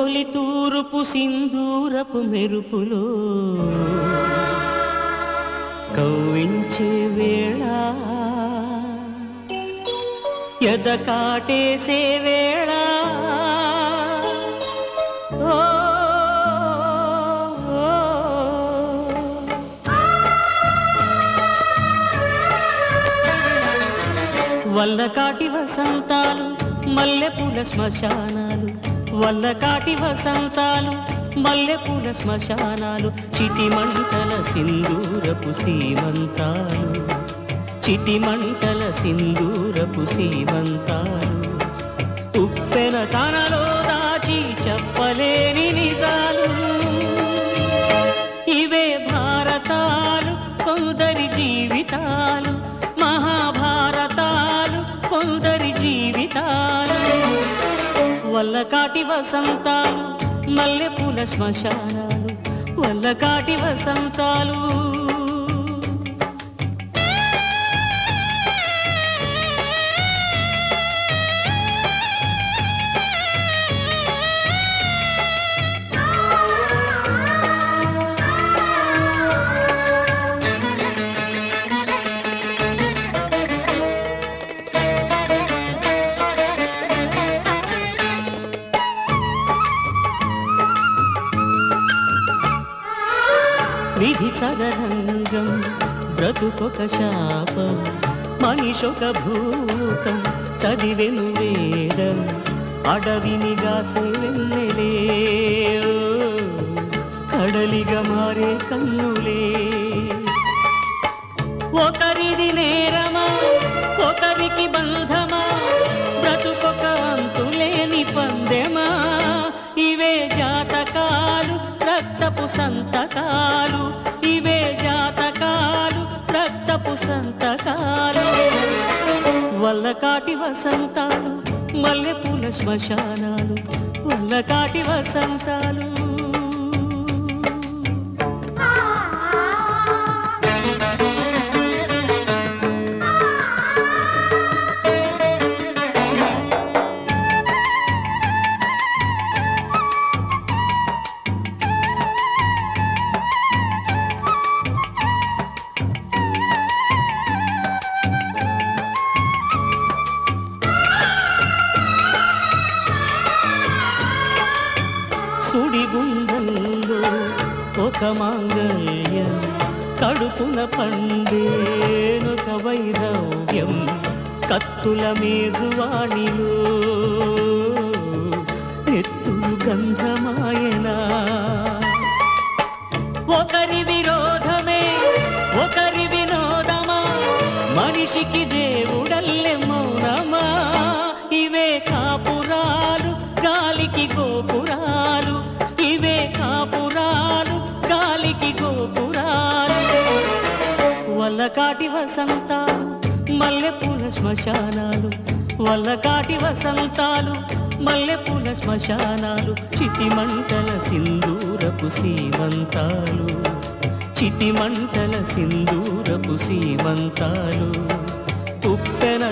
తొలి తూరుపు సింధూరపు మెరుపులో కవ్వించే వేళ ఎద కాటేసే వేళ వల్లకాటి వసంతాలు మల్లెపూల శ్మశానాలు వల్లకాటి వసంతాలు మల్లెపూల శ్మశానాలు చితిమంటల సింధూరపు సీమంతాలు చితిమంటల సింధూరపు సీమంతాలు ఉప్పెన తనలో దాచి చెప్పలేని నిజాలు ఇవే భారతాలు కొందరి జీవితాలు మహాభారతాలు కొందరి జీవితాలు వల్లకాటి వసంతాలు మల్లెపూల శ్మశానాలు వల్లకాటి వసంతాలు విధి చదరంగం బ్రతుకొక శాపం మనిషొక భూతం చదివెను వేదం అడవిని గాసే వెన్నెలే కడలిగా మారే కన్నులే ఒకరిది నేరమా ఒకరికి బంధమా బ్రతుకొక అంతులేని పందెమా ఇవే జాతకాలు రక్తపు సంతకాలు ఇవే జాతకాలు రక్తపు సంతకాలు వల్లకాటి వసంతాలు మల్లెపూల శ్మశానాలు వల్లకాటి వసంతాలు సుడిగుండంలో ఒక మాంగళ్యం కడుపున పండేనొక వైరవ్యం కత్తుల మేజువాణిలో నెత్తులు గంధమాయనా ఒకరి విరోధమే ఒకరి వినోదమా మనిషికి దేవుడల్లె మౌనమా ఇవే కాపురాలు గాలికి గోపురాలు ఇవే కాపురాలు గాలికి గోపురాలు వల్లకాటి వసంతాలు మల్లెపూల శ్మశానాలు వల్లకాటి వసంతాలు మల్లెపూల శ్మశానాలు చితిమంటల సింధూరపు సీమంతాలు చితిమంటల సింధూరపు సీమంతాలు ఉప్పెన